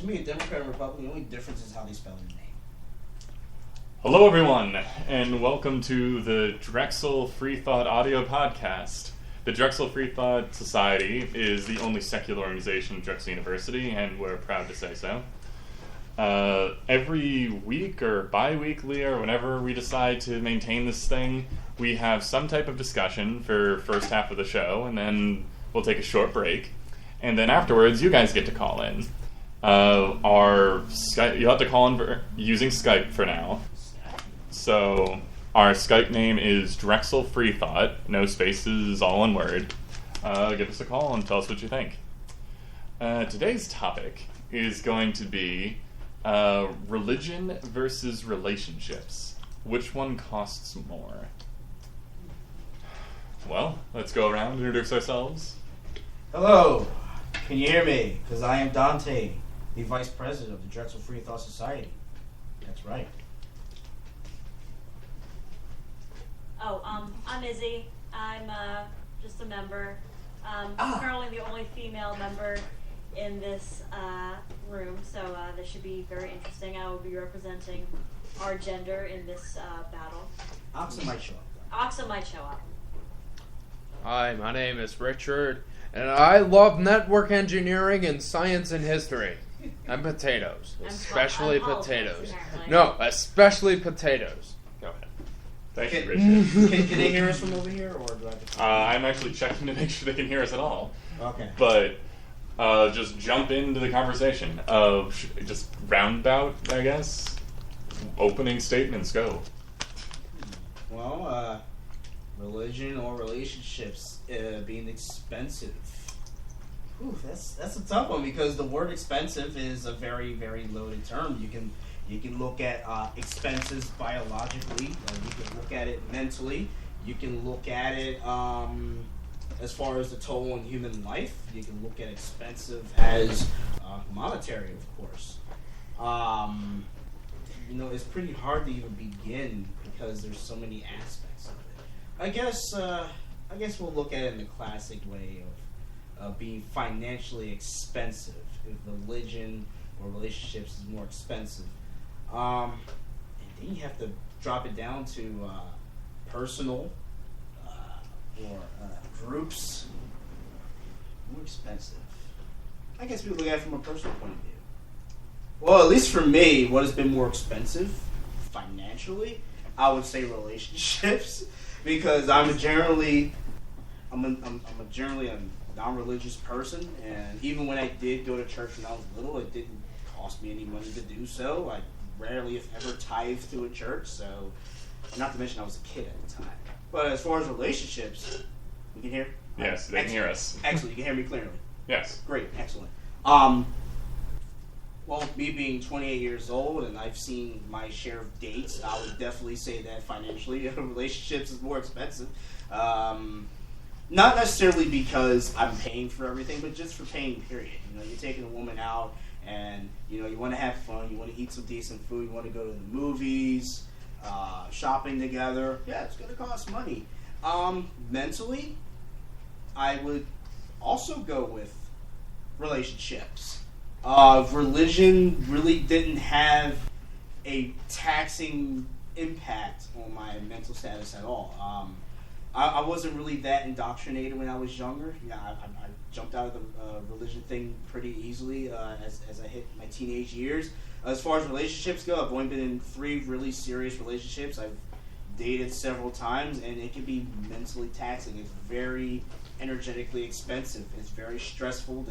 To me, a Democrat and Republican, the only difference is how they spell their name. Hello, everyone, and welcome to the Drexel Freethought audio podcast. The Drexel Freethought Society is the only secular organization at Drexel University, and we're proud to say so. Every week or bi-weekly or whenever we decide to maintain this thing, we have some type of discussion for first half of the show, and then we'll take a short break. And then afterwards, you guys get to call in. Our Skype, you'll have to call in using Skype for now. So our Skype name is Drexel Freethought, no spaces, all one word. Give us a call and tell us what you think. Today's topic is going to be religion versus relationships. Which one costs more? Well, let's go around and introduce ourselves. Hello, can you hear me? Because I am Dante, the Vice President of the Drexel Freethought Society. That's right. I'm Izzy. I'm just a member. Currently the only female member in this room, so this should be very interesting. I will be representing our gender in this battle. Oxen might show up. Oxen might show up. Hi, my name is Richard, and I love network engineering and science and history. And potatoes. Especially potatoes. No, especially potatoes. Go ahead. Thank you, Richard. Can they hear us from over here, or do I have to... I'm actually checking to make sure they can hear us at all. Okay. But just jump into the conversation of just roundabout, I guess. Opening statements, go. Well, religion or relationships being expensive. Ooh, that's a tough one, because the word expensive is a very, very loaded term. You can look at expenses biologically. You can look at it mentally. You can look at it as far as the toll on human life. You can look at expensive as monetary, of course. It's pretty hard to even begin because there's so many aspects of it. I guess we'll look at it in the classic way of being financially expensive. If religion or relationships is more expensive. And then you have to drop it down to personal or groups. More expensive. I guess we look at it from a personal point of view. Well, at least for me, what has been more expensive financially, I would say relationships, because I'm generally a non-religious person, and even when I did go to church when I was little, it didn't cost me any money to do so. I rarely, if ever, tithed to a church, so not to mention I was a kid at the time. But as far as relationships, you can hear? Yes, they can hear us. Excellent, you can hear me clearly. Yes. Great, excellent. Well, me being 28 years old, and I've seen my share of dates, I would definitely say that financially, relationships is more expensive. Not necessarily because I'm paying for everything, but just for paying, period. You're taking a woman out, and, you want to have fun, you want to eat some decent food, you want to go to the movies, shopping together. Yeah, it's going to cost money. Mentally, I would also go with relationships. Religion really didn't have a taxing impact on my mental status at all. I wasn't really that indoctrinated when I was younger. I jumped out of the religion thing pretty easily as I hit my teenage years. As far as relationships go, I've only been in 3 really serious relationships. I've dated several times, and it can be mentally taxing. It's very energetically expensive. It's very stressful.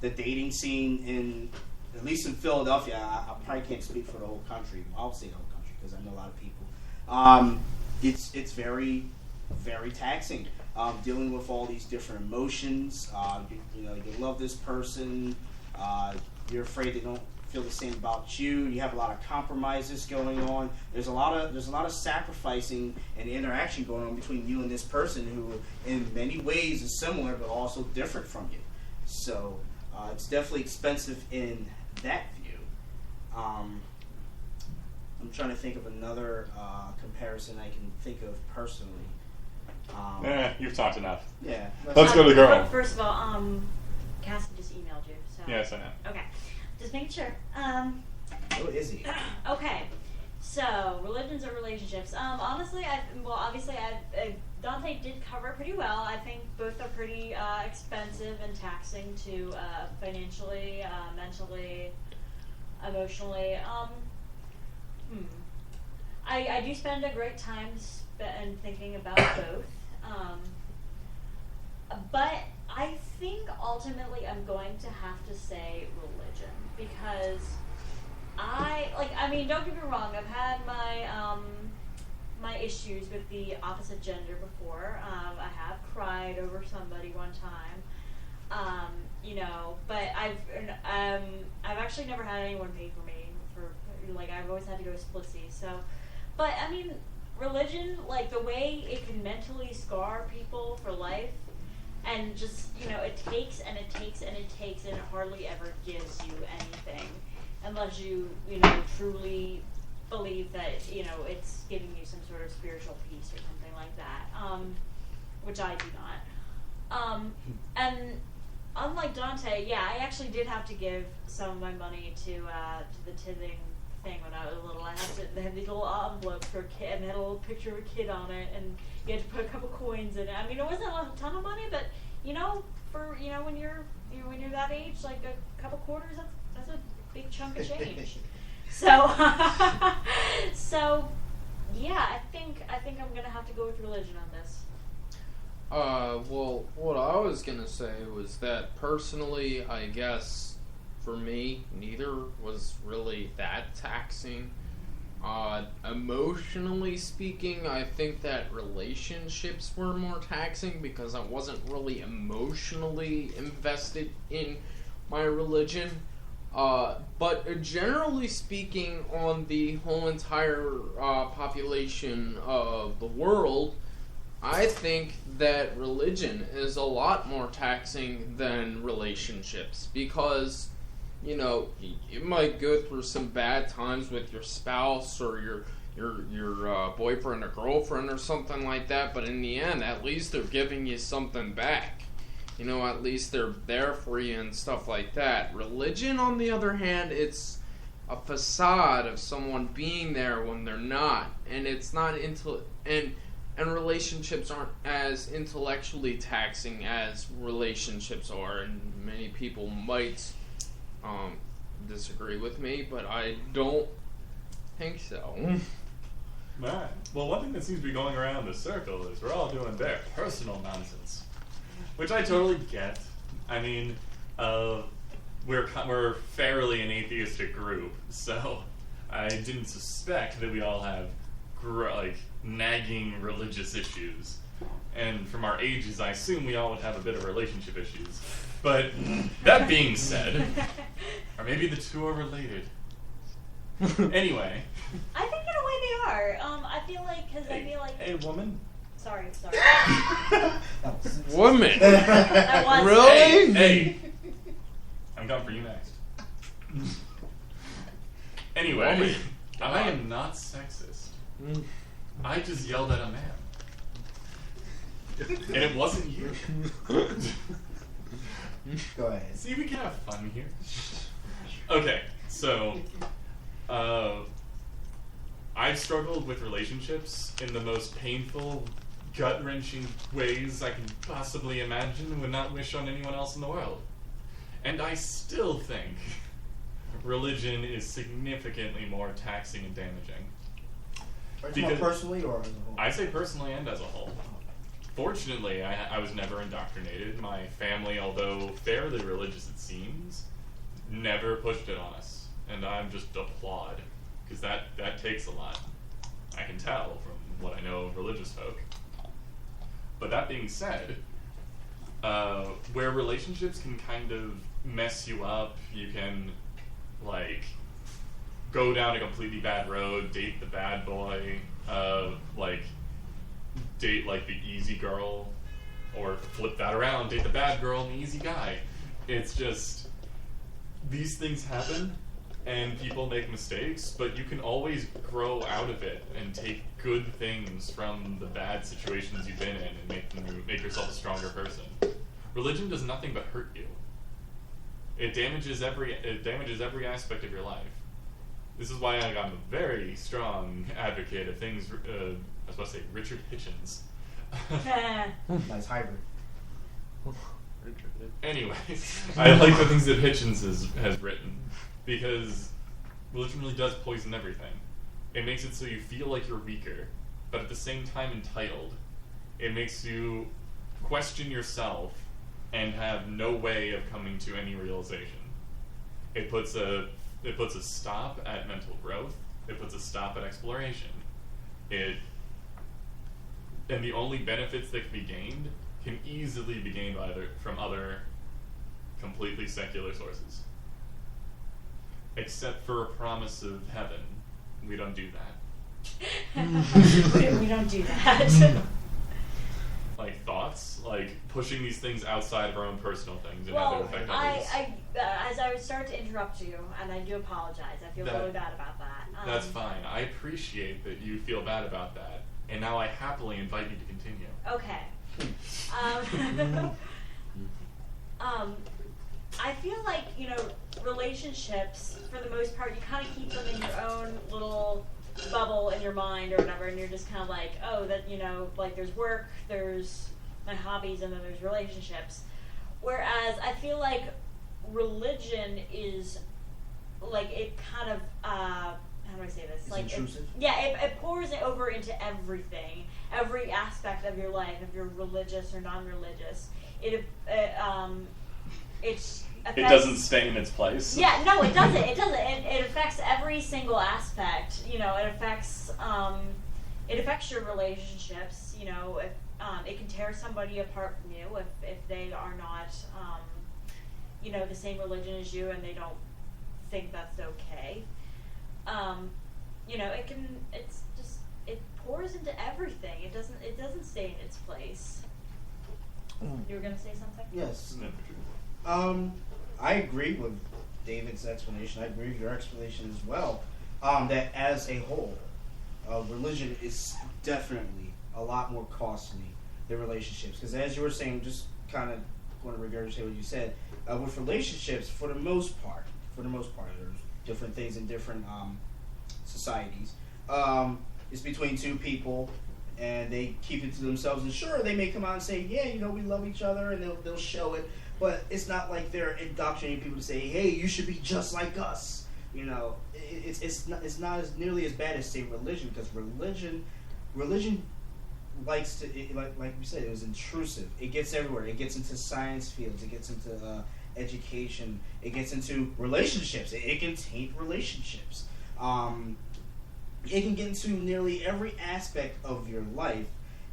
The dating scene, at least in Philadelphia, I probably can't speak for the whole country. I'll say the whole country because I know a lot of people. It's very, very taxing. Dealing with all these different emotions. You love this person. You're afraid they don't feel the same about you. You have a lot of compromises going on. There's a lot of sacrificing and interaction going on between you and this person who, in many ways, is similar but also different from you. So it's definitely expensive in that view. I'm trying to think of another comparison I can think of personally. You've talked enough. Yeah. Let's go to the girl. First of all, Cassie just emailed you. So. Yes, I know. Okay. Just making sure. Oh, is he? Okay. So, religions or relationships? Honestly, Dante did cover it pretty well. I think both are pretty expensive and taxing to financially, mentally, emotionally. I do spend a great time thinking about both. But I think ultimately I'm going to have to say religion because don't get me wrong, I've had my issues with the opposite gender before. I have cried over somebody one time, but I've actually never had anyone pay for me I've always had to go splitsy. So, but I mean, religion, the way it can mentally scar people for life, and just it takes and it takes and it takes, and it hardly ever gives you anything. Unless you truly believe that, it's giving you some sort of spiritual peace or something like that, which I do not. And unlike Dante, I actually did have to give some of my money to the tithing thing when I was little. They had these little envelopes for a kid, and they had a little picture of a kid on it, and you had to put a couple coins in it. I mean, it wasn't a ton of money, but, for, when you're that age, a couple quarters, that's a big chunk of change. So, I think I'm gonna have to go with religion on this. Well, what I was gonna say was that personally, I guess for me, neither was really that taxing. Emotionally speaking, I think that relationships were more taxing because I wasn't really emotionally invested in my religion. But generally speaking, on the whole entire population of the world, I think that religion is a lot more taxing than relationships because, you might go through some bad times with your spouse or your boyfriend or girlfriend or something like that, but in the end, at least they're giving you something back. At least they're there for you and stuff like that. Religion, on the other hand, it's a facade of someone being there when they're not, and it's not and relationships aren't as intellectually taxing as relationships are, and many people might disagree with me, but I don't think so. Alright. Well, one thing that seems to be going around the circle is we're all doing their personal nonsense. Which I totally get. I mean, we're fairly an atheistic group, so I didn't suspect that we all have nagging religious issues. And from our ages, I assume we all would have a bit of relationship issues. But that being said, or maybe the two are related. Anyway. I think in a way they are. I feel like, Hey, woman. Sorry. Woman? That was really? Hey. I'm coming for you next. Anyway, Woman. I am not sexist. I just yelled at a man. And it wasn't you. Go ahead. See, we can have fun here. Okay, so I've struggled with relationships in the most painful, gut-wrenching ways I can possibly imagine and would not wish on anyone else in the world. And I still think religion is significantly more taxing and damaging. More personally or as a whole? I say personally and as a whole. Fortunately, I was never indoctrinated. My family, although fairly religious it seems, never pushed it on us. And I'm just applaud, because that takes a lot. I can tell from what I know of religious folk. But that being said, where relationships can kind of mess you up, you can, go down a completely bad road, date the bad boy, date, the easy girl, or flip that around, date the bad girl and the easy guy. It's just, these things happen, and people make mistakes, but you can always grow out of it and take good things from the bad situations you've been in and make yourself a stronger person. Religion does nothing but hurt you. It damages every aspect of your life. This is why I'm a very strong advocate of things. I was about to say Richard Hitchens. Nice hybrid. Anyway, I like the things that Hitchens has written, because religion really does poison everything. It makes it so you feel like you're weaker, but at the same time entitled. It makes you question yourself and have no way of coming to any realization. It puts a stop at mental growth. It puts a stop at exploration. And the only benefits that can be gained can easily be gained from other completely secular sources. Except for a promise of heaven. We don't do that. we don't do that. Like thoughts, like pushing these things outside of our own personal things and well, how they affect others. As I would start to interrupt you, and I do apologize. I feel really bad about that. That's fine. I appreciate that you feel bad about that, and now I happily invite you to continue. Okay. I feel like, relationships, for the most part, you kind of keep them in your own little bubble in your mind or whatever, and you're just kind of like, oh, that, like there's work, there's my hobbies, and then there's relationships. Whereas I feel like religion is, like, it kind of, how do I say this? It's like intrusive? It pours it over into everything, every aspect of your life, if you're religious or non-religious. It doesn't stay in its place. Yeah, no, it doesn't. It affects every single aspect. It affects your relationships. If it can tear somebody apart from you if they are not the same religion as you and they don't think that's okay. It pours into everything. It doesn't stay in its place. You were gonna say something? Yes. I agree with David's explanation. I agree with your explanation as well. That as a whole, religion is definitely a lot more costly than relationships. Because as you were saying, just kind of going to regurgitate what you said, with relationships, for the most part, there's different things in different societies. It's between two people, and they keep it to themselves. And sure, they may come out and say, yeah, we love each other, and they'll show it. But it's not like they're indoctrinating people to say, hey, you should be just like us. It's not as nearly as bad as, say, religion, because religion likes to, like we said, it was intrusive. It gets everywhere. It gets into science fields. It gets into education. It gets into relationships. It can taint relationships. It can get into nearly every aspect of your life.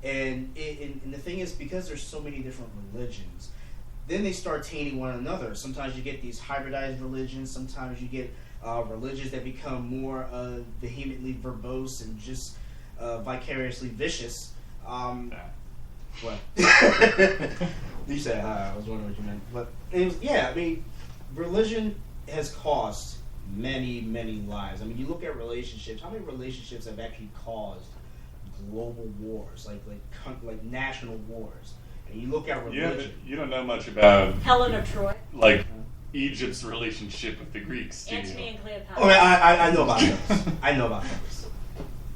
And the thing is, because there's so many different religions, then they start tainting one another. Sometimes you get these hybridized religions. Sometimes you get religions that become more vehemently verbose and just vicariously vicious. What? You said hi. I was wondering what you meant. But religion has caused many, many lives. You look at relationships. How many relationships have actually caused global wars, like national wars? And you look at religion. You don't know much about Helen of Troy, like Egypt's relationship with the Greeks. Antony and Cleopatra. Oh, I know about those. I know about those.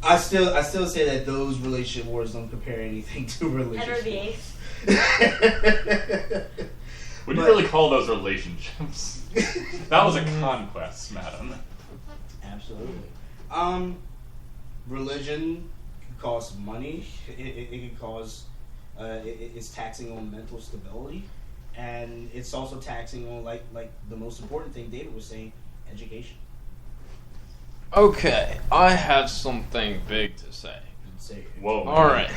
I still say that those relationship wars don't compare anything to religion. Henry VIII. Would you really call those relationships? That was a conquest, madam. Absolutely. Religion can cost money. It can cause. It's taxing on mental stability, and it's also taxing on like the most important thing David was saying, education. Okay, I have something big to say. Whoa. All right.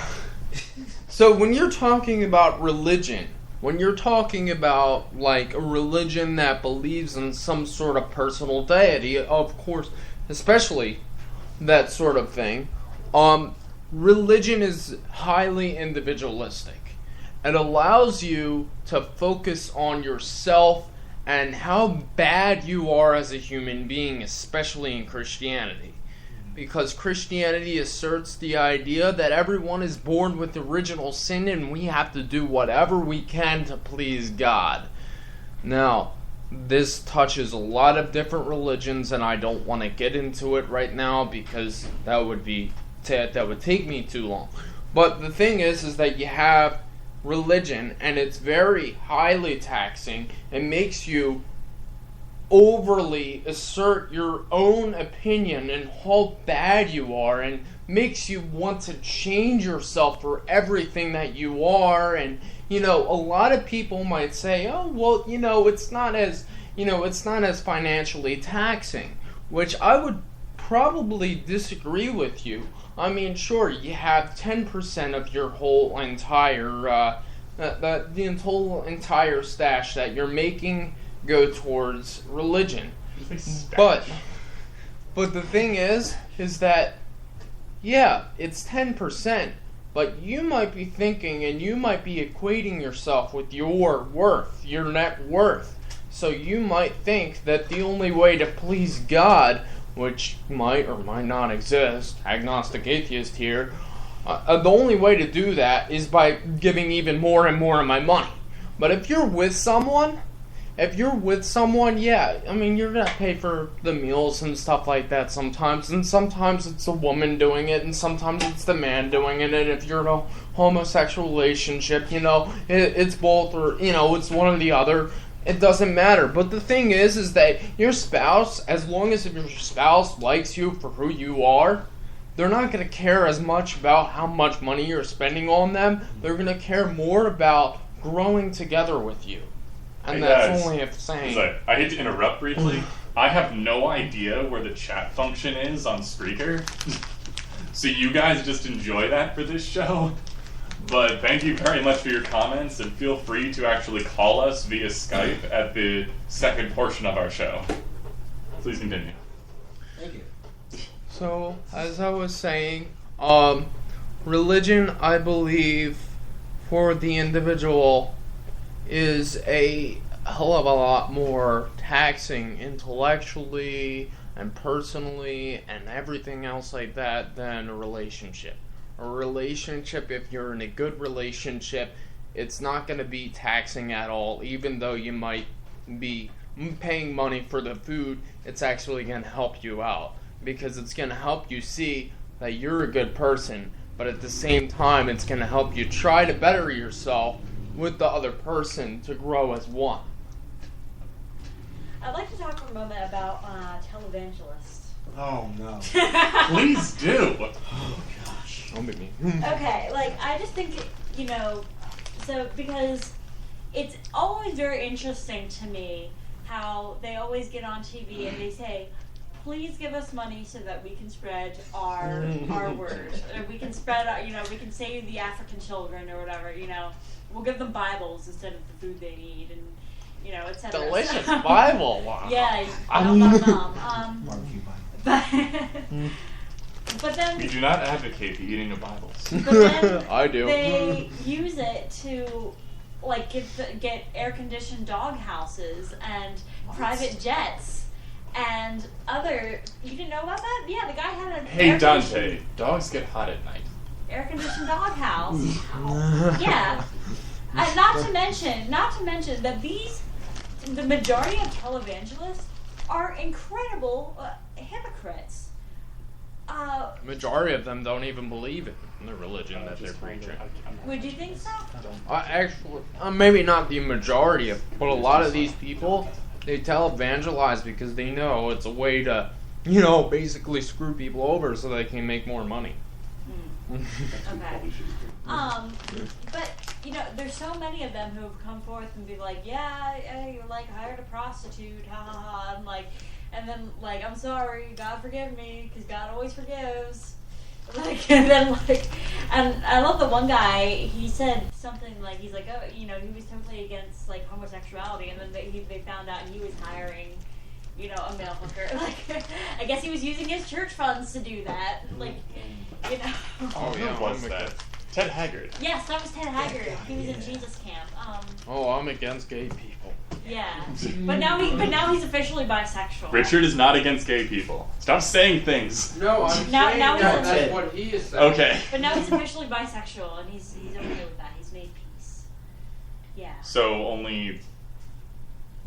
So when you're talking about religion, when you're talking about like a religion that believes in some sort of personal deity, of course, especially that sort of thing, religion is highly individualistic. It allows you to focus on yourself and how bad you are as a human being, especially in Christianity. Because Christianity asserts the idea that everyone is born with original sin and we have to do whatever we can to please God. Now, this touches a lot of different religions, and I don't want to get into it right now because that would take me too long. But the thing is that you have religion, and it's very highly taxing. It makes you overly assert your own opinion and how bad you are, and makes you want to change yourself for everything that you are. And a lot of people might say, oh well, it's not as financially taxing, which I would probably disagree with you. I mean, sure, you have 10% of your whole entire the whole entire stash that you're making go towards religion. But the thing is that, yeah, it's 10%, but you might be thinking and you might be equating yourself with your worth, your net worth. So you might think that the only way to please God, which might or might not exist, agnostic atheist here, the only way to do that is by giving even more and more of my money. But if you're with someone, yeah, I mean, you're going to pay for the meals and stuff like that sometimes, and sometimes it's a woman doing it, and sometimes it's the man doing it, and if you're in a homosexual relationship, it's both, or, it's one or the other. It doesn't matter. But the thing is that your spouse, as long as your spouse likes you for who you are, they're not going to care as much about how much money you're spending on them. They're going to care more about growing together with you. And hey that's guys, only a saying. I hate to interrupt briefly. I have no idea where the chat function is on Spreaker. So you guys just enjoy that for this show. But thank you very much for your comments, and feel free to actually call us via Skype at the second portion of our show. Please continue. Thank you. So, as I was saying, religion, I believe, for the individual, is a hell of a lot more taxing intellectually and personally and everything else like that than a relationship. A relationship, if you're in a good relationship, it's not going to be taxing at all. Even though you might be paying money for the food, it's actually going to help you out, because it's going to help you see that you're a good person, but at the same time, it's going to help you try to better yourself with the other person to grow as one. I'd like to talk for a moment about televangelists. Oh no. Please do. Oh gosh. Don't be me. Okay, I just think, so because it's always very interesting to me how they always get on TV and they say, please give us money so that we can spread our word. Or we can spread our, we can save the African children or whatever, We'll give them Bibles instead of the food they need, and, etc. Delicious Bible. Wow. Yeah, Barbecue Bible. but then We do not advocate the eating of Bibles. but then I do. they use it to get air-conditioned dog houses and private jets and other. You didn't know about that? Yeah, the guy had a Hey Dante, dogs get hot at night. air-conditioned dog house. Yeah. Not to mention that the majority of televangelists are incredible hypocrites. Majority of them don't even believe in the religion that they're preaching. Would you think so? Actually, maybe not the majority of, but a lot of these people, they televangelize because they know it's a way to, basically screw people over so they can make more money. Okay. But there's so many of them who have come forth and be like, yeah, you hired a prostitute, ha ha ha, and then I'm sorry, God forgive me, because God always forgives. And I love the one guy. He said something he's like, oh, he was totally against homosexuality, and then they found out he was hiring, a male hooker. I guess he was using his church funds to do that. Oh yeah, who was that? Ted Haggard. Yes, that was Ted Haggard. He was in Jesus camp. I'm against gay people. Yeah, but now he's officially bisexual. Richard is not against gay people. Stop saying things. No, I'm Now- saying now he's that a- that's what he is saying. Okay. But now he's officially bisexual, and he's okay with that. He's made peace. Yeah. So only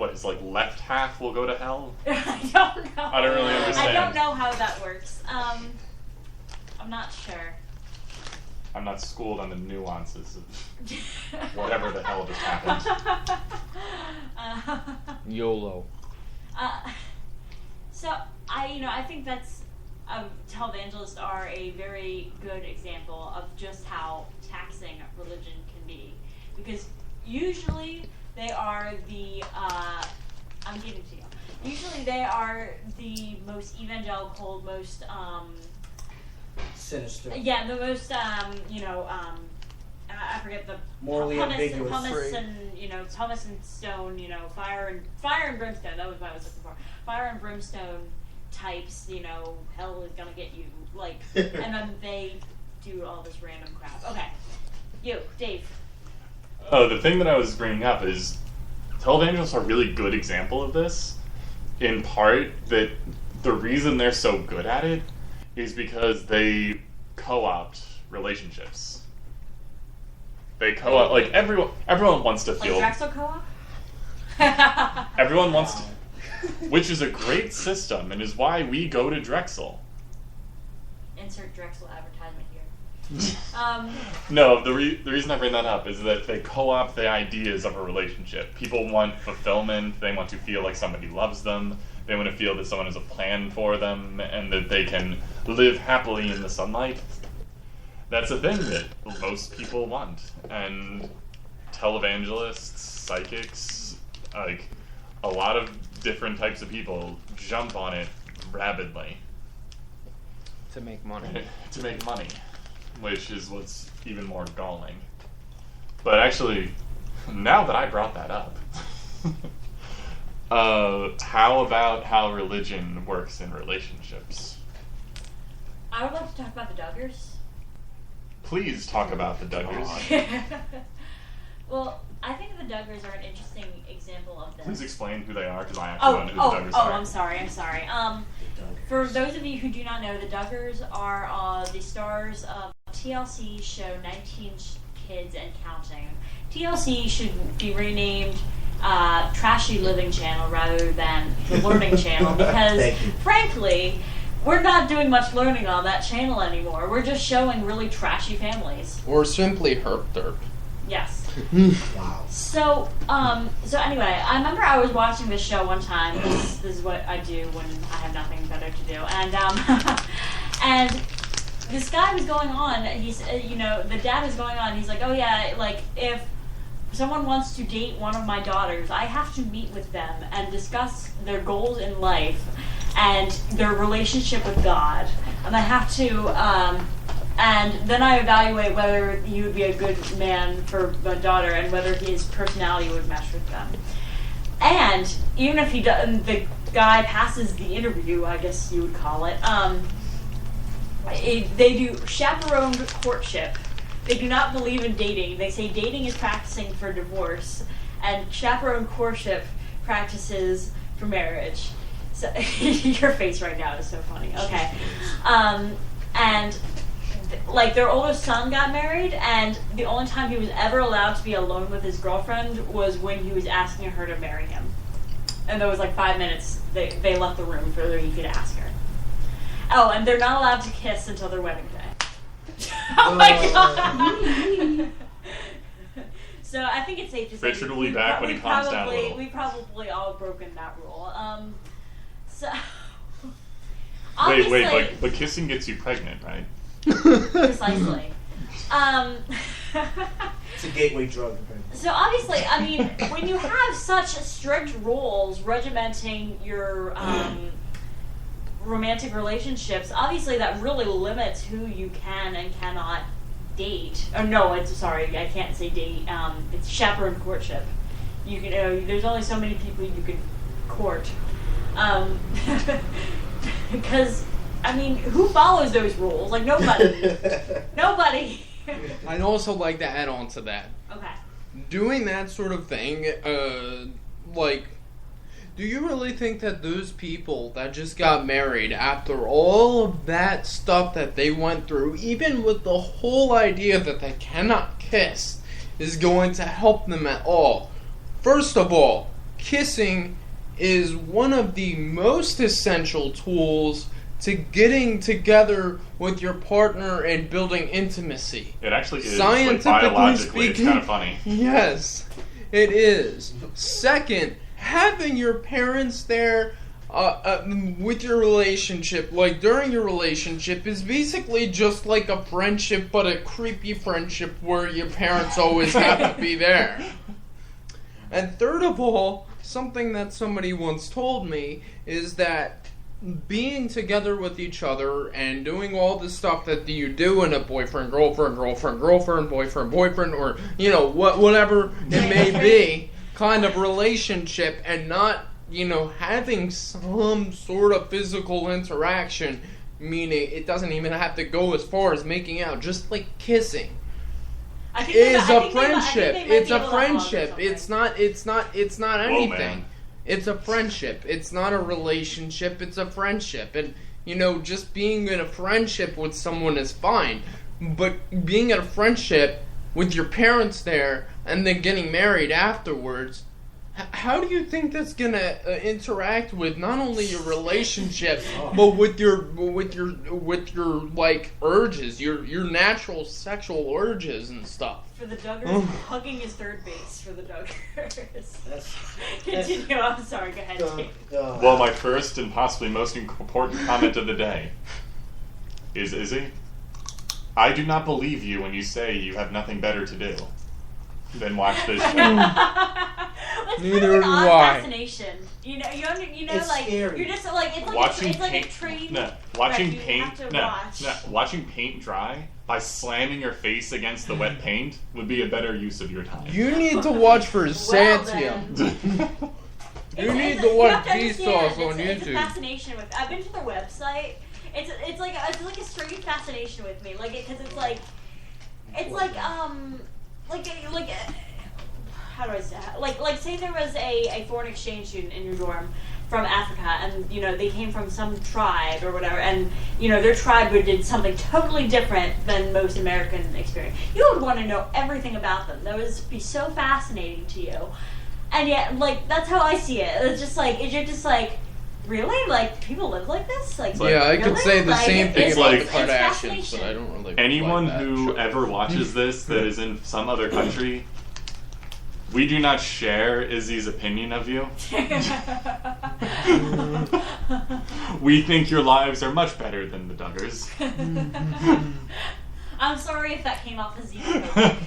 what is like left half will go to hell? I don't know. I don't really understand. I don't know how that works. I'm not sure. I'm not schooled on the nuances of whatever the hell just happened. YOLO. So I think that's televangelists are a very good example of just how taxing religion can be, because usually they are the I'm giving to you. Usually they are the most evangelical, most Sinister. yeah, the most I forget the Morally ambiguous. Thomas and Thomas and Stone, fire and brimstone. That was what I was looking for. Fire and brimstone types. Hell is gonna get you. And then they do all this random crap. Okay, you, Dave. Oh, the thing that I was bringing up is televangelists are a really good example of this. In part, that the reason they're so good at it is because they co-opt relationships. They co-op, everyone wants to feel... Like Drexel co-op? Everyone wants to... Which is a great system, and is why we go to Drexel. Insert Drexel advertisement here. No, the reason I bring that up is that they co-opt the ideas of a relationship. People want fulfillment, they want to feel like somebody loves them, they want to feel that someone has a plan for them, and that they can live happily in the sunlight. That's a thing that most people want. And televangelists, psychics, a lot of different types of people jump on it rabidly. To make money. To make money, which is what's even more galling. But actually, now that I brought that up, how about how religion works in relationships? I would like to talk about the Duggars. Please talk about the Duggars. Well, I think the Duggars are an interesting example of this. Please explain who they are, because I actually don't know who the Duggars are. I'm sorry. For those of you who do not know, the Duggars are the stars of TLC's show 19 Kids and Counting. TLC should be renamed Trashy Living Channel rather than the Learning Channel, because frankly, we're not doing much learning on that channel anymore. We're just showing really trashy families. Or simply herp derp. Yes. Wow. So anyway, I remember I was watching this show one time. This is what I do when I have nothing better to do. And and this guy was going on. He's the dad was going on. He's like, oh yeah, if someone wants to date one of my daughters, I have to meet with them and discuss their goals in life and their relationship with God, and I have to. And then I evaluate whether he would be a good man for my daughter and whether his personality would mesh with them. And even if the guy passes the interview, I guess you would call it, they do chaperoned courtship. They do not believe in dating. They say dating is practicing for divorce, and chaperoned courtship practices for marriage. So your face right now is so funny. Okay. And their oldest son got married, and the only time he was ever allowed to be alone with his girlfriend was when he was asking her to marry him. And there was 5 minutes they left the room so that he could ask her. Oh, and they're not allowed to kiss until their wedding day. Oh my god! So I think it's safe to say Richard will be back when he calms down a little. We probably all broken that rule. Wait, but kissing gets you pregnant, right? Precisely. It's a gateway drug. So obviously, I mean, when you have such strict rules regimenting your romantic relationships, obviously that really limits who you can and cannot date. Oh no, I can't say date. It's chaperone courtship. You can, there's only so many people you can court. Because, I mean, who follows those rules? Nobody. Nobody. I'd also like to add on to that. Okay. Doing that sort of thing, do you really think that those people that just got married, after all of that stuff that they went through, even with the whole idea that they cannot kiss, is going to help them at all? First of all, kissing is one of the most essential tools to getting together with your partner and building intimacy. It actually is, Scientifically biologically, speaking, it's kind of funny. Yes, it is. Second, having your parents there with your relationship, like during your relationship, is basically just like a friendship, but a creepy friendship where your parents always have to be there. And third of all, something that somebody once told me is that being together with each other and doing all the stuff that you do in a boyfriend, girlfriend, boyfriend, or, whatever it may be, kind of relationship, and not, having some sort of physical interaction, meaning it doesn't even have to go as far as making out, just like kissing. Is a friendship. It's a friendship. It's not anything. It's a friendship. It's not a relationship. It's a friendship. And, just being in a friendship with someone is fine. But being in a friendship with your parents there and then getting married afterwards, how do you think that's gonna interact with not only your relationship, but with your like urges, your natural sexual urges and stuff? For the Duggars, hugging is third base for the Duggars. Continue. I'm sorry. Go ahead. Well, my first and possibly most important comment of the day is Izzy. I do not believe you when you say you have nothing better to do than watch this show. Neither do I. Fascination. It's like scary. you're just like it's like Watching it's like paint, a train. Watching paint dry by slamming your face against the wet paint would be a better use of your time. You need to watch for Santium. You need to watch Vsauce on YouTube. It's a fascination with. I've been to their website. It's like a strange fascination with me, because it's like how do I say that? Like say there was a foreign exchange student in your dorm from Africa, and they came from some tribe or whatever, and their tribe did something totally different than most American experience. You would want to know everything about them. That would be so fascinating to you, and yet that's how I see it. It's just you're just really? People live like this? Yeah, I could say the same thing about the Kardashians, fascination. but I don't really. Anyone like that who show. ever watches this that is in some other country, we do not share Izzy's opinion of you. We think your lives are much better than the Duggars. I'm sorry if that came off as xenophobic.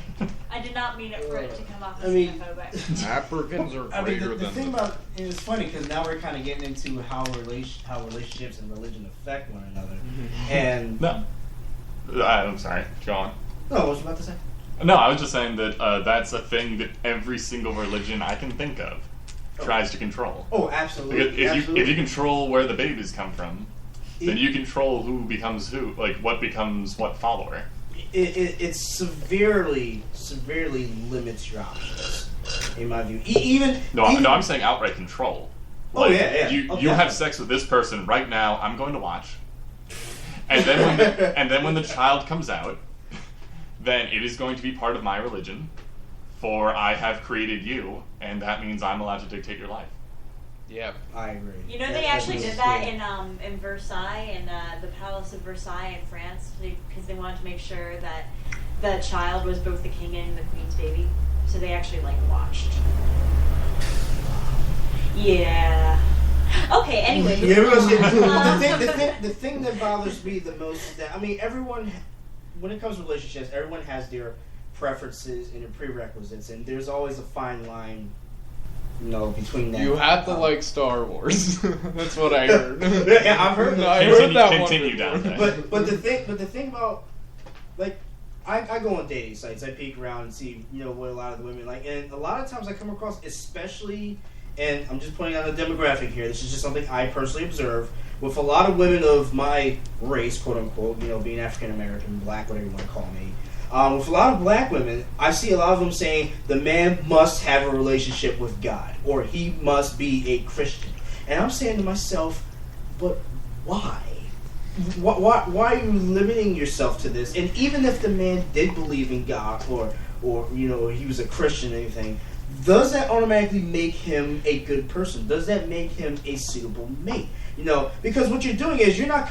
I did not mean it for it to come off as xenophobic. Africans are greater the than thing about it's funny because now we're kind of getting into how relationships and religion affect one another. And No. I'm sorry. Go on. no, what was you about to say? No, I was just saying that that's a thing that every single religion I can think of tries to control. Oh, absolutely. Because if you control where the babies come from, then you control who becomes who, what becomes what follower. It severely limits your options, in my view. Even I'm saying outright control. Yeah. You have sex with this person right now. I'm going to watch, and then when the child comes out, then it is going to be part of my religion, for I have created you, and that means I'm allowed to dictate your life. Yeah, I agree. They actually did that in Versailles, in the Palace of Versailles in France, because they wanted to make sure that the child was both the king and the queen's baby. So they actually watched. Yeah. Okay. Anyway. The thing that bothers me the most is that everyone, when it comes to relationships, everyone has their preferences and their prerequisites, and there's always a fine line. Between that. You have to like Star Wars. That's what I heard. Yeah, I've heard that. I heard that Continue down there. But the thing about I go on dating sites. I peek around and see what a lot of the women like, and a lot of times I come across, especially, and I'm just pointing out a demographic here. This is just something I personally observe with a lot of women of my race, quote unquote. Being African American, black, whatever you want to call me. With a lot of black women, I see a lot of them saying the man must have a relationship with God, or he must be a Christian. And I'm saying to myself, but why? Why are you limiting yourself to this? And even if the man did believe in God, or he was a Christian or anything, does that automatically make him a good person? Does that make him a suitable mate? Because what you're doing is you're not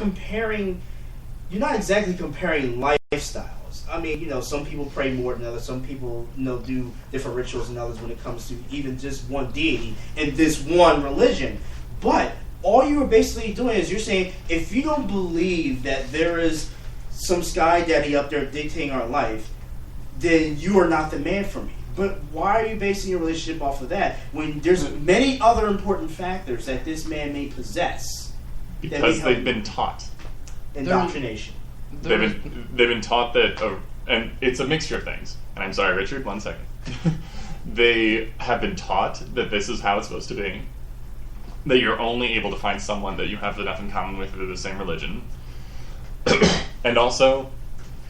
exactly comparing lifestyles. I mean, some people pray more than others. Some people, do different rituals than others when it comes to even just one deity and this one religion. But all you are basically doing is you're saying, if you don't believe that there is some sky daddy up there dictating our life, then you are not the man for me. But why are you basing your relationship off of that when there's many other important factors that this man may possess? Because they've been taught. Indoctrination. They've been taught that, and it's a mixture of things. And I'm sorry, Richard, 1 second. They have been taught that this is how it's supposed to be. That you're only able to find someone that you have enough in common with through the same religion. And also,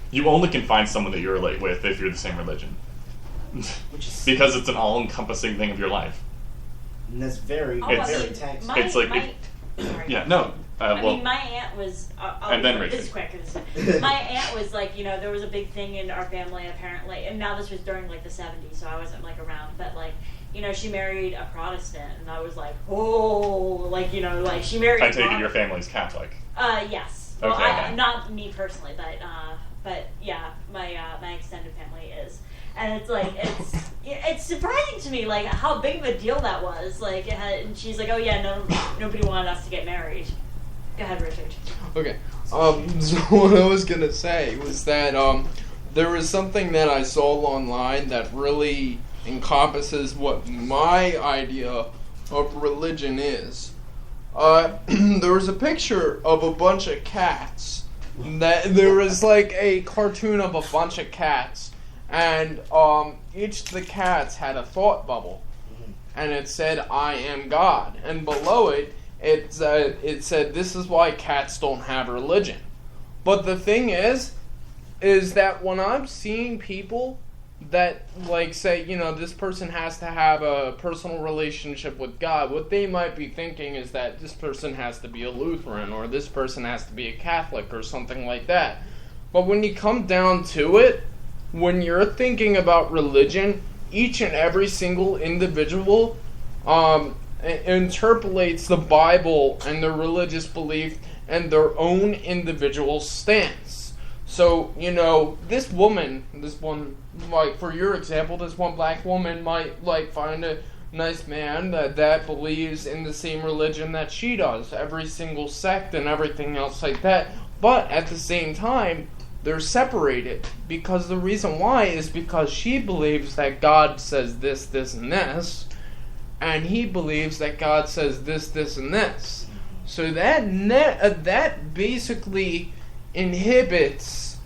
you only can find someone that you relate with if you're the same religion. Because it's an all-encompassing thing of your life. And that's very, very taxing. It's like... yeah, no. I mean, my aunt was... and then Richard. This is quick. My aunt was like, there was a big thing in our family, apparently. And now this was during, the 70s, so I wasn't, around. But, she married a Protestant. And I was like, oh, she married... I take it your family's Catholic. Yes. Well, Okay. not me personally, but yeah, my extended family is. And it's surprising to me, how big of a deal that was. And she's like, oh yeah, nobody wanted us to get married. Go ahead, Richard. Okay. So what I was gonna say was that there was something that I saw online that really encompasses what my idea of religion is. There was a picture of a bunch of cats. There was a cartoon of a bunch of cats, and each of the cats had a thought bubble, and it said, "I am God," and below it, it said, "This is why cats don't have religion." But the thing is that when I'm seeing people that say, this person has to have a personal relationship with God, what they might be thinking is that this person has to be a Lutheran, or this person has to be a Catholic, or something like that. But when you come down to it, when you're thinking about religion, each and every single individual interpolates the Bible and their religious belief and their own individual stance. So, this one, for your example, this one black woman might, find a nice man that believes in the same religion that she does, every single sect and everything else like that. But at the same time, they're separated, because the reason why is because she believes that God says this, this, and this, and he believes that God says this, this, and this. So that basically inhibits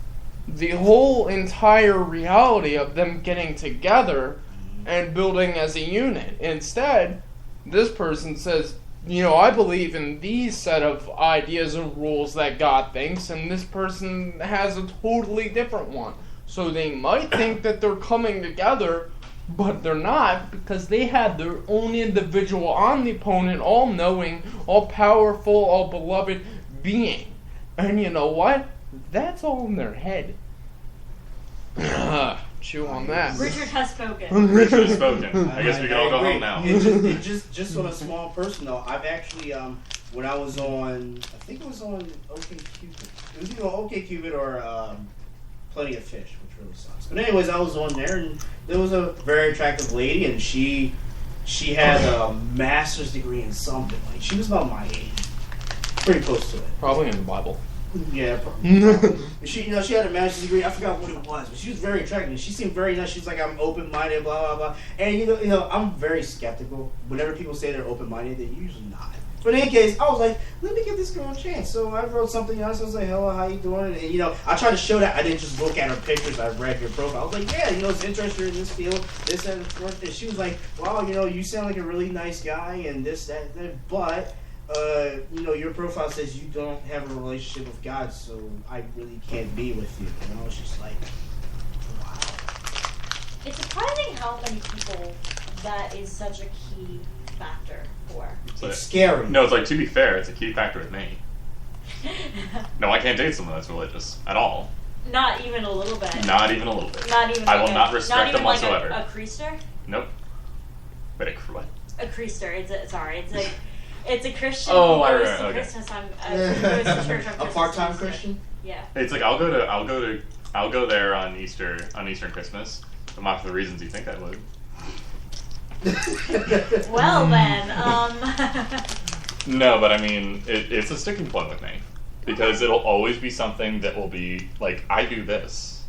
the whole entire reality of them getting together and building as a unit. Instead, this person says, I believe in these set of ideas and rules that God thinks, and this person has a totally different one. So they might think that they're coming together, but they're not, because they have their own individual omnipotent, all-knowing, all-powerful, all-beloved being. And you know what? That's all in their head. Chew on that. Richard has spoken. Richard has spoken. I guess we can all go home now. Just on a small person though, I've actually when I was on, I think it was on OkCupid. It was either OkCupid or Plenty of Fish, which really sucks. But anyways, I was on there, and there was a very attractive lady, and she had a master's degree in something. She was about my age, pretty close to it. Probably in the Bible. Yeah, probably. She had a master's degree. I forgot what it was, but she was very attractive. And she seemed very nice. She was like, I'm open-minded, blah blah blah. And I'm very skeptical. Whenever people say they're open-minded, they're usually not. But in any case, I was like, let me give this girl a chance. So I wrote something else. I was like, hello, how you doing? And I tried to show that I didn't just look at her pictures. I read your profile. I was like, yeah, it's interested in this field, this and that. And she was like, wow, you sound like a really nice guy, and this, that, and that. But your profile says you don't have a relationship with God, so I really can't be with you. And I was just like, wow. It's surprising how many people that is such a key factor for. It's scary. No, it's to be fair, it's a key factor with me. No, I can't date someone that's religious at all. Not even a little bit. Not even a little bit. Not even. I will not respect them whatsoever. A priester? Nope. Wait, what? A creaster. It's a Christian. Oh, who I goes remember, to okay. Christmas on who goes to church on A Christmas part-time Tuesday. Christian? Yeah. It's like I'll go there on Easter and Christmas, but not for the reasons you think I would. Well then, No, but I mean, it's a sticking point with me because it'll always be something that will be like I do this.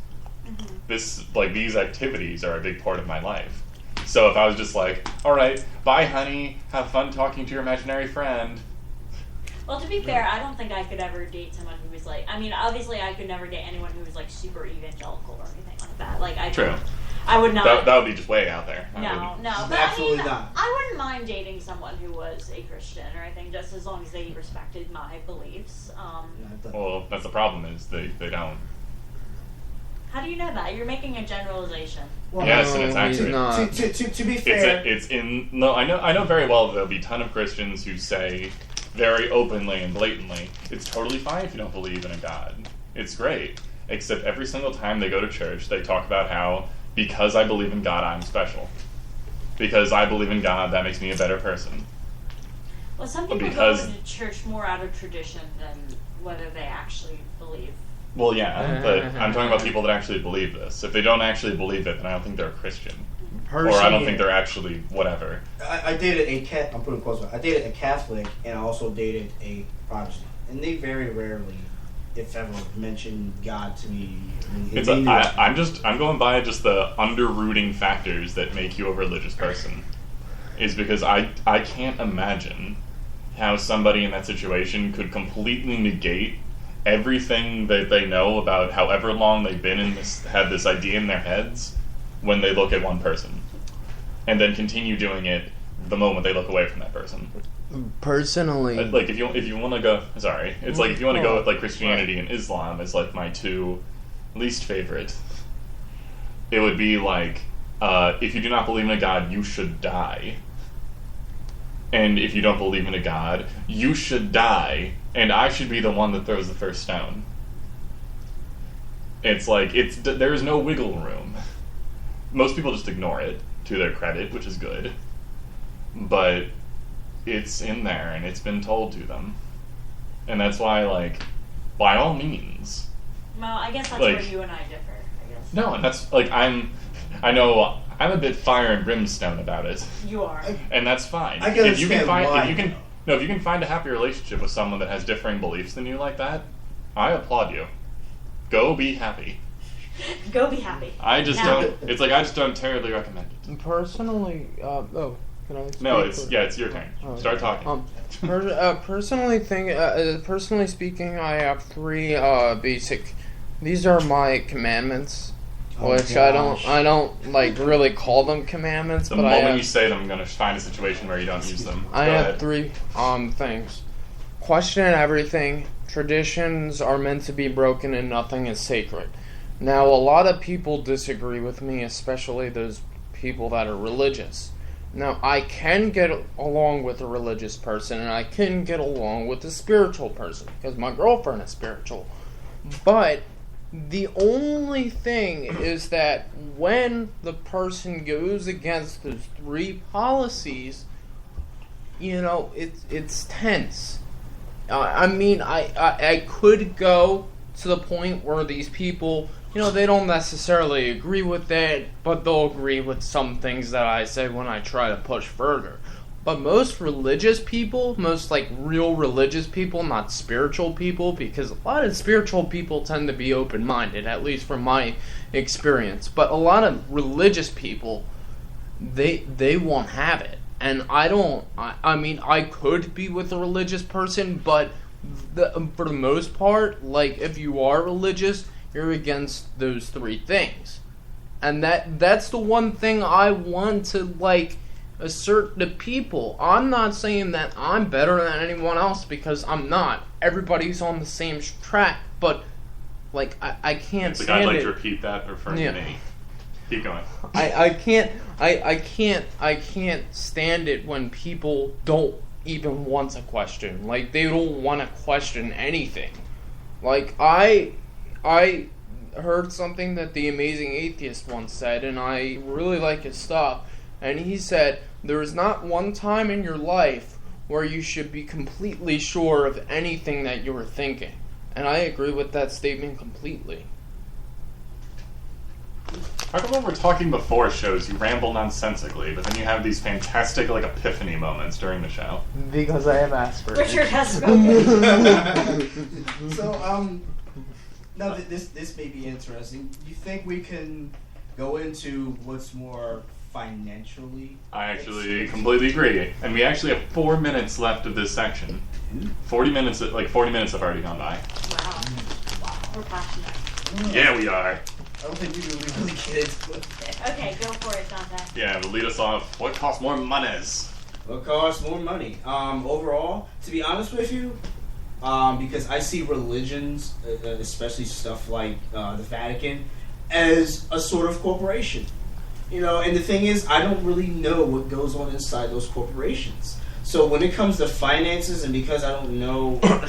Mm-hmm. This like these activities are a big part of my life. So if I was just like, all right, bye, honey, have fun talking to your imaginary friend. Well, to be fair, I don't think I could ever date someone who was like. I mean, obviously, I could never date anyone who was like super evangelical or anything like that. Like, True. I would not. That would be just way out there. No. But Absolutely I mean, not. I wouldn't mind dating someone who was a Christian or anything, just as long as they respected my beliefs. Well, that's the problem is they don't. How do you know that? You're making a generalization. Well, Yes, and it's No, he's accurate. not. To be fair, I know very well that there'll be a ton of Christians who say very openly and blatantly, it's totally fine if you don't believe in a God. It's great. Except every single time they go to church, they talk about how, because I believe in God, I'm special. Because I believe in God, that makes me a better person. Well, some people go to church more out of tradition than whether they actually believe. Well, yeah, but I'm talking about people that actually believe this. If they don't actually believe it, then I don't think they're a Christian. Or I don't think they're actually whatever. I dated I'm putting quotes on. I dated a Catholic and I also dated a Protestant, and they very rarely, if ever, mention God to me. I'm going by just the underrooting factors that make you a religious person. Is because I can't imagine how somebody in that situation could completely negate everything that they know about however long they've been in this, had this idea in their heads when they look at one person, and then continue doing it the moment they look away from that person. Personally, like if you want to go, sorry, it's like if you want to go with like Christianity and Islam as like my two least favorite, it would be like if you do not believe in a God, you should die. And if you don't believe in a God, you should die, and I should be the one that throws the first stone. It's like, there is no wiggle room. Most people just ignore it, to their credit, which is good. But it's in there, and it's been told to them. And that's why, like, by all means. Well, I guess that's like, where you and I differ, I guess. No, and that's, like, I know I'm a bit fire and brimstone about it. You are. And that's fine. I can understand why. If you can find a happy relationship with someone that has differing beliefs than you like that, I applaud you. Go be happy. Go be happy. I just don't terribly recommend it. personally, can I speak? No, it's your turn. Start talking. Personally speaking, I have three basic. These are my commandments, which gosh. I don't like really call them commandments. The but moment I have, you say them, I'm going to find a situation where you don't use them. I Go have ahead. three things. Question everything. Traditions are meant to be broken, and nothing is sacred. Now, a lot of people disagree with me, especially those people that are religious. Now, I can get along with a religious person, and I can get along with a spiritual person, because my girlfriend is spiritual. But the only thing is that when the person goes against those three policies, it's tense. I could go to the point where these people, they don't necessarily agree with it, but they'll agree with some things that I say when I try to push further. But most religious people, most like real religious people, not spiritual people, because a lot of spiritual people tend to be open-minded, at least from my experience. But a lot of religious people, they won't have it. And I could be with a religious person, but for the most part, like, if you are religious, you're against those three things. And that's the one thing I want to, like, assert to people. I'm not saying that I'm better than anyone else, because I'm not. Everybody's on the same track, but, like, I can't stand it. I'd like to repeat that referring to me. Keep going. I can't stand it when people don't even want to question. Like, they don't want to question anything. Like, I heard something that the Amazing Atheist once said, and I really like his stuff. and he said, there is not one time in your life where you should be completely sure of anything that you are thinking. And I agree with that statement completely. How come when we're talking before shows, you ramble nonsensically, but then you have these fantastic, like, epiphany moments during the show? Because I have Asperger's. Richard has spoken. So, now this may be interesting. You think we can go into what's more financially? I actually completely agree. And we actually have 4 minutes left of this section. 40 minutes have already gone by. Wow. We're passionate. Yeah, we are. I don't think we really get into it. Okay, go for it, Dante. Yeah, but lead us off. What costs more monies? What costs more money? Overall, to be honest with you, because I see religions, especially stuff like the Vatican, as a sort of corporation. And the thing is, I don't really know what goes on inside those corporations. So when it comes to finances, and because I don't know... and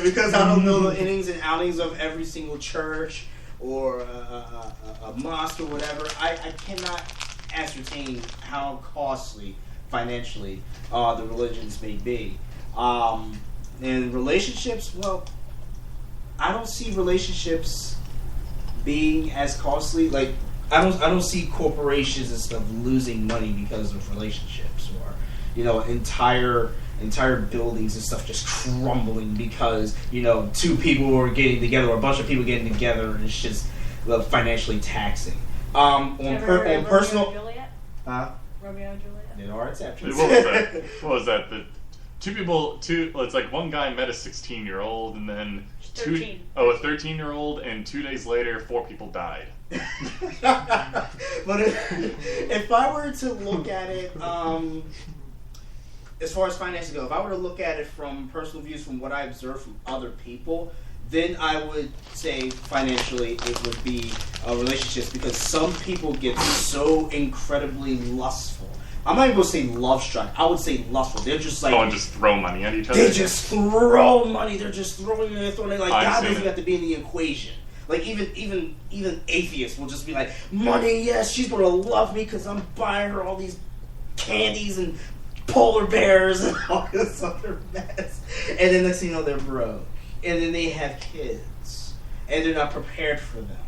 because I don't know the innings and outings of every single church or a mosque or whatever, I cannot ascertain how costly financially the religions may be. And relationships, well, I don't see relationships being as costly. Like, I don't see corporations and stuff losing money because of relationships, or entire buildings and stuff just crumbling because two people are getting together or a bunch of people getting together, and it's just financially taxing. On personal, Romeo and Juliet? Romeo and Juliet? There are exceptions. What was that? The it's like one guy met a 16-year-old and then a 13-year-old, and 2 days later 4 people died. But if I were to look at it, as far as finances go, if I were to look at it from personal views, from what I observe from other people, then I would say financially it would be relationships, because some people get so incredibly lustful. I'm not even going to say love struck. I would say lustful. They're just like... and just throw money at each other? They just throw money. They're just throwing it. Like, God doesn't have to be in the equation. Like, even atheists will just be like, money, yes, she's going to love me because I'm buying her all these candies and polar bears and all this other mess. And then next thing you know, they're broke. And then they have kids. And they're not prepared for them.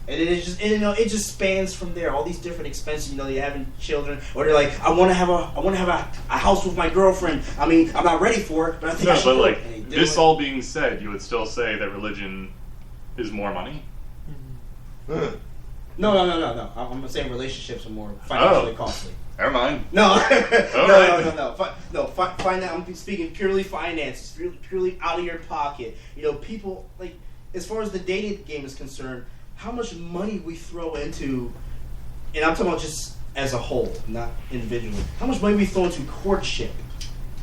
And then it just spans from there. All these different expenses, they're having children, or they're like, I want to have a house with my girlfriend. I mean, I'm not ready for it, but I think I should. But like, this all being said, you would still say that religion is more money? No. I'm saying relationships are more financially costly. Never mind. No. No. I'm speaking purely finances, purely out of your pocket. People, like, as far as the dating game is concerned, how much money we throw into, and I'm talking about just as a whole, not individually, how much money we throw into courtship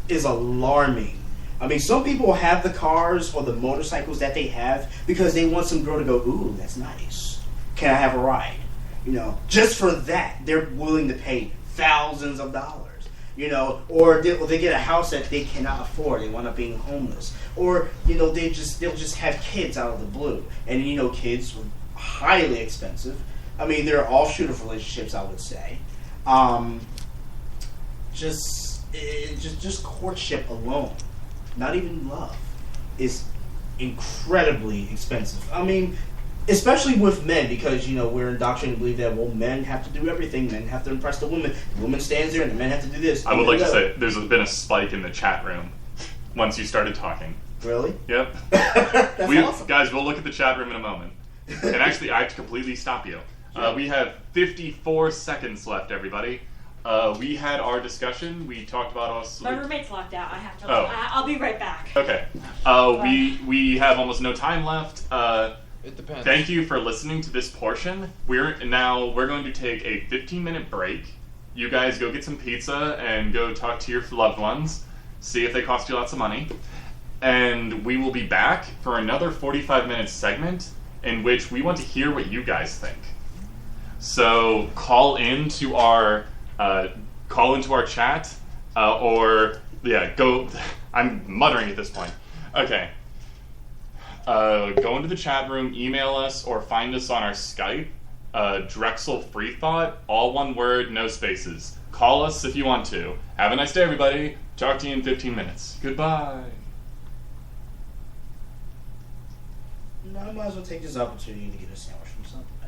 is alarming. I mean, some people have the cars or the motorcycles that they have because they want some girl to go, ooh, that's nice. Can I have a ride? Just for that, they're willing to pay thousands of dollars. Or they get a house that they cannot afford. They wind up being homeless. Or, they'll just have kids out of the blue. And, kids are highly expensive. I mean, they're offshoot of relationships, I would say. Just courtship alone, not even love, is incredibly expensive. I mean, especially with men, because we're indoctrinated to believe that men have to do everything. Men have to impress the woman. The woman stands there, and the men have to do this. I would like to say there's been a spike in the chat room once you started talking. Really? Yep. That's awesome. Guys, we'll look at the chat room in a moment. And actually, I have to completely stop you. We have 54 seconds left, everybody. We had our discussion. We talked about us. My roommate's locked out. I have to. Oh. I'll be right back. Okay. We have almost no time left. It depends. Thank you for listening to this portion. We're going to take a 15-minute break. You guys go get some pizza and go talk to your loved ones. See if they cost you lots of money. And we will be back for another 45-minute segment in which we want to hear what you guys think. So call into our chat, go. I'm muttering at this point. Okay. Go into the chat room, email us, or find us on our Skype. Drexel Freethought, all one word, no spaces. Call us if you want to. Have a nice day, everybody. Talk to you in 15 minutes. Goodbye. No, I might as well take this opportunity to get a sandwich from something.